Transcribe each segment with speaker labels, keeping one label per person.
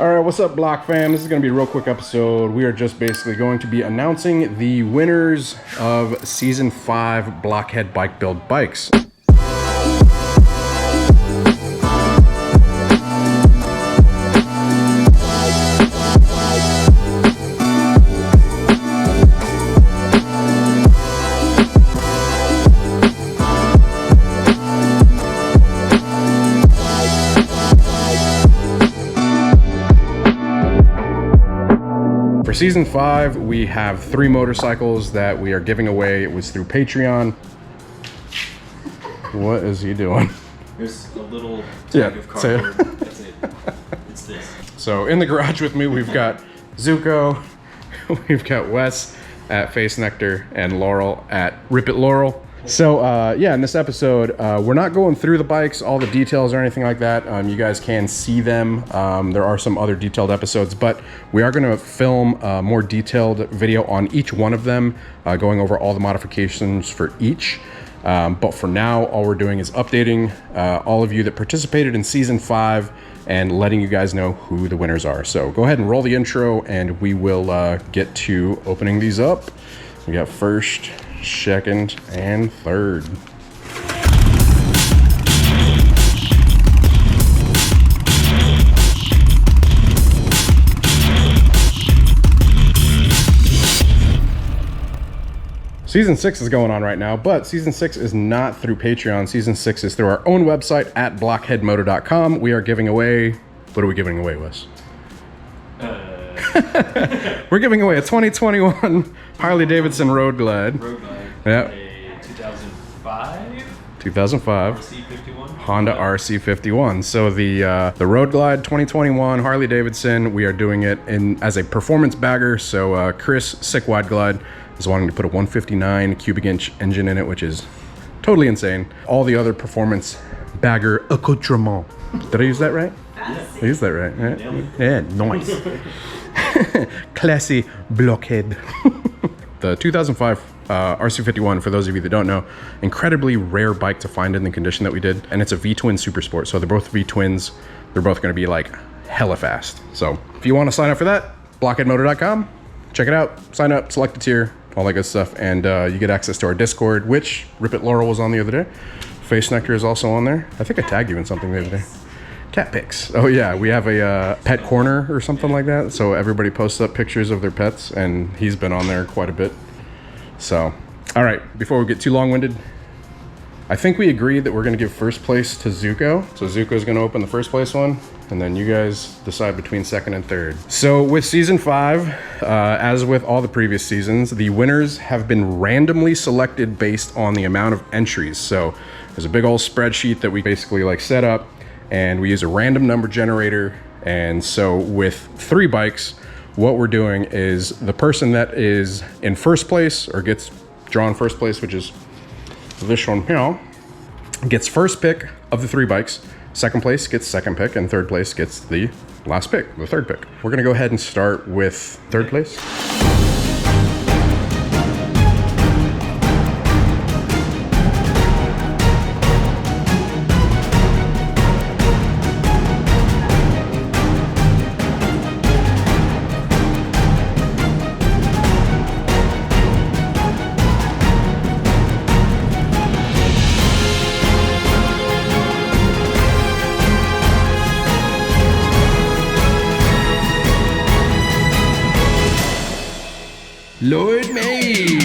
Speaker 1: All right, what's up, Block fam? This is going to be a real quick episode. We are just basically going to be announcing the winners of Season 5 Blockhead Bike Build Bikes. For Season 5, we have 3 motorcycles that we are giving away. It was through Patreon. What is he doing?
Speaker 2: There's a little tag of cardboard. That's it. It's this.
Speaker 1: So in the garage with me, we've got Zuko, we've got Wes at Face Nectar, and Laurel at Rip It Laurel. So yeah, in this episode, we're not going through the bikes, all the details or anything like that. You guys can see them. There are some other detailed episodes, but we are going to film a more detailed video on each one of them, going over all the modifications for each. But for now, all we're doing is updating all of you that participated in Season 5 and letting you guys know who the winners are. So go ahead and roll the intro and we will get to opening these up. We got first, second, and third. Season 6 is going on right now, but Season 6 is not through Patreon. Season 6 is through our own website at blockheadmoto.com. We are giving away... What are we giving away, Wes? We're giving away a 2021 Harley-Davidson Road Glide. Yep.
Speaker 2: A 2005?
Speaker 1: 2005.
Speaker 2: RC51?
Speaker 1: Honda RC51. So the Road Glide 2021 Harley-Davidson, we are doing it as a performance bagger. So Chris, Sick Wide Glide, is wanting to put a 159 cubic inch engine in it, which is totally insane. All the other performance bagger accoutrements. Did I use that right? I used that right. Yeah, nice. Classy Blockhead. The 2005 RC51, for those of you that don't know, incredibly rare bike to find in the condition that we did, and it's a V-twin Supersport, so they're both V-twins. They're both going to be like hella fast. So if you want to sign up for that, blockheadmoto.com, check it out, sign up, select a tier, all that good stuff, and you get access to our Discord, which Rip It Laurel was on the other day. Face Nectar is also on there. I think I tagged you in something the other day. Cat pics. Oh yeah, we have a pet corner or something like that, so everybody posts up pictures of their pets, and he's been on there quite a bit. So, all right, before we get too long-winded, I think we agreed that we're going to give first place to Zuko. So Zuko's going to open the first place one, and then you guys decide between second and third. So with Season 5, as with all the previous seasons, the winners have been randomly selected based on the amount of entries. So there's a big old spreadsheet that we basically like set up, and we use a random number generator. And so with 3 bikes, what we're doing is the person that is in first place or gets drawn first place, which is this one here, gets first pick of the 3 bikes. Second place gets second pick, and third place gets the last pick, the third pick. We're gonna go ahead and start with third place. Lloyd Mays.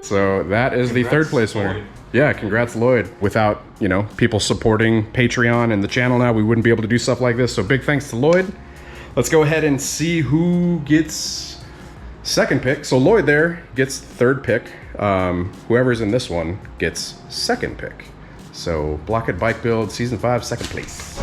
Speaker 1: So that is the third place winner.
Speaker 2: Lloyd.
Speaker 1: Yeah, congrats, Lloyd. Without, you know, people supporting Patreon and the channel now, we wouldn't be able to do stuff like this. So big thanks to Lloyd. Let's go ahead and see who gets second pick. So Lloyd there gets third pick. Whoever's in this one gets second pick. So Blockhead Bike Build Season 5, second place.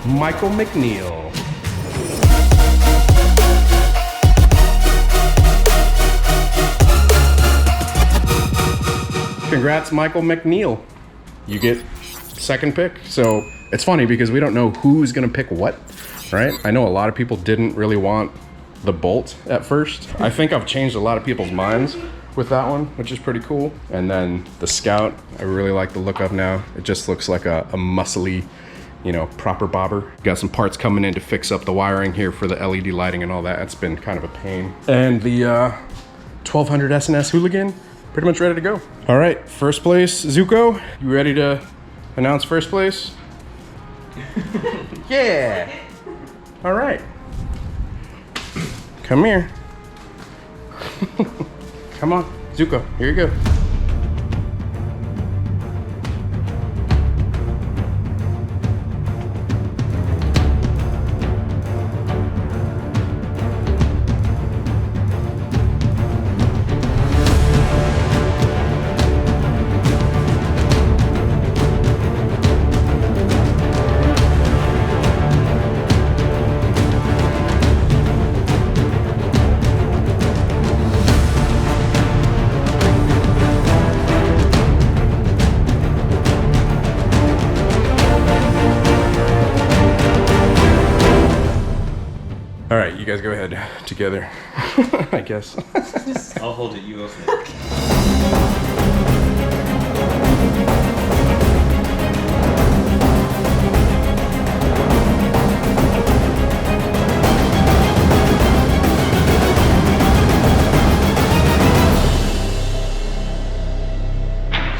Speaker 1: Michael McNeil. congrats, Michael McNeil. You get second pick. So it's funny because we don't know who's gonna pick what, right? I know a lot of people didn't really want the Bolt at first. I think I've changed a lot of people's minds with that one, which is pretty cool. And then the Scout, I really like the look of now. It just looks like a muscly, you know, proper bobber. Got some parts coming in to fix up the wiring here for the LED lighting and all that. It's been kind of a pain. And the 1200 S&S Hooligan, pretty much ready to go. All right, first place, Zuko. You ready to announce first place? Yeah. All right. Come here. Come on, Zuko, here you go. All right, you guys go ahead together, I guess.
Speaker 2: I'll hold it, you open it.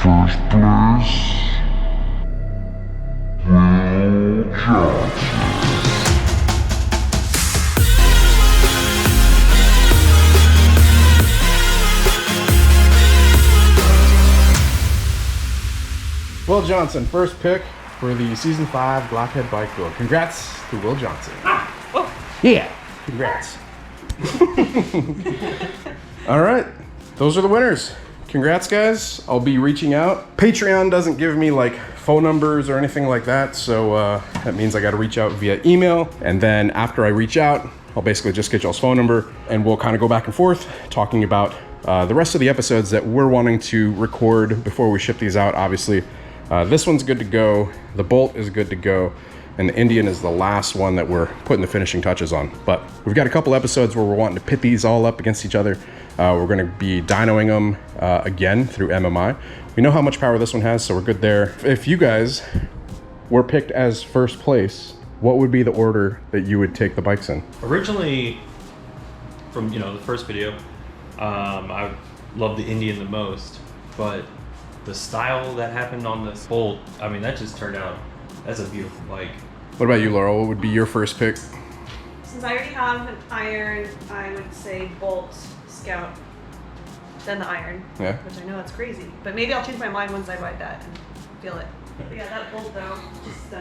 Speaker 3: First place, Will Johnson.
Speaker 1: Will Johnson, first pick for the Season 5 Blockhead bike build. Congrats to Will Johnson. Yeah, congrats. All right, those are the winners. Congrats, guys. I'll be reaching out. Patreon doesn't give me like phone numbers or anything like that, so that means I gotta reach out via email. And then after I reach out, I'll basically just get y'all's phone number and we'll kind of go back and forth talking about the rest of the episodes that we're wanting to record before we ship these out, obviously. This one's good to go, the Bolt is good to go, and the Indian is the last one that we're putting the finishing touches on. But we've got a couple episodes where we're wanting to pit these all up against each other. We're gonna be dynoing them again through MMI. We know how much power this one has, so we're good there. If you guys were picked as first place, what would be the order that you would take the bikes in?
Speaker 2: Originally, from the first video, I loved the Indian the most, but the style that happened on this Bolt, I mean, that just turned out, that's a beautiful bike.
Speaker 1: What about you, Laurel? What would be your first pick?
Speaker 4: Since I already have an Iron, I would say Bolt, Scout, then the Iron.
Speaker 1: Yeah.
Speaker 4: Which I know that's crazy, but maybe I'll change my mind once I ride that and feel it. But yeah, that Bolt though, just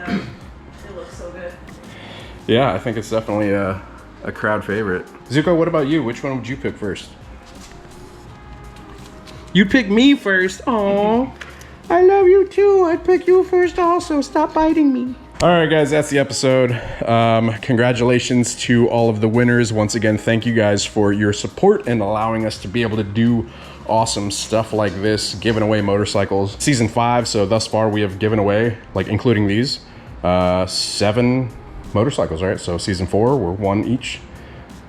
Speaker 4: it looks so good.
Speaker 1: Yeah, I think it's definitely a crowd favorite. Zuko, what about you? Which one would you pick first? You pick me first. Aww. I love you too. I'd pick you first also. Stop biting me. All right, guys, that's the episode. Congratulations to all of the winners. Once again, thank you guys for your support and allowing us to be able to do awesome stuff like this, giving away motorcycles. Season 5, so thus far we have given away, like including these, 7 motorcycles, right? So season 4, we're 1 each,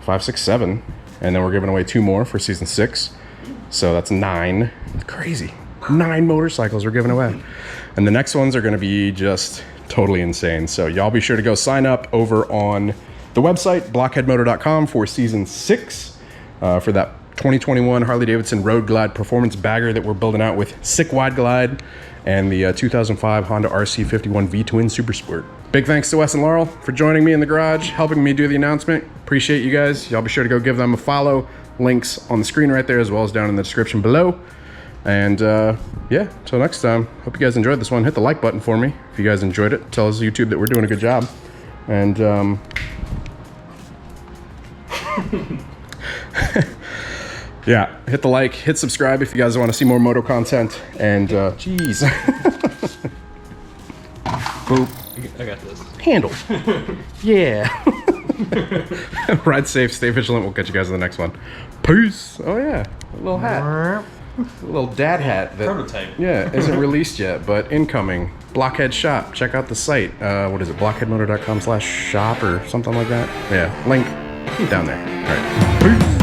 Speaker 1: 5, 6, 7. And then we're giving away 2 more for season 6. So that's 9. Crazy. 9 motorcycles we're giving away. And the next ones are gonna be just totally insane. So y'all be sure to go sign up over on the website, blockheadmoto.com, for season 6, for that 2021 Harley-Davidson Road Glide Performance Bagger that we're building out with sick wide glide and the 2005 Honda RC51 V-Twin Supersport. Big thanks to Wes and Laurel for joining me in the garage, helping me do the announcement. Appreciate you guys. Y'all be sure to go give them a follow. Links on the screen right there as well as down in the description below. And yeah, until next time, hope you guys enjoyed this one. Hit the like button for me if you guys enjoyed it. Tell us YouTube that we're doing a good job. And yeah, hit the like, hit subscribe if you guys want to see more moto content. And jeez. Boop.
Speaker 2: I got this.
Speaker 1: Handle. Yeah. Ride safe, stay vigilant. We'll catch you guys in the next one. Peace. Oh yeah, a little hat. little dad hat that
Speaker 2: Prototype.
Speaker 1: yeah isn't released yet, but incoming. Blockhead shop. Check out the site. What is it? Blockheadmoto.com/shop or something like that. Yeah, link down there. All right. Peace.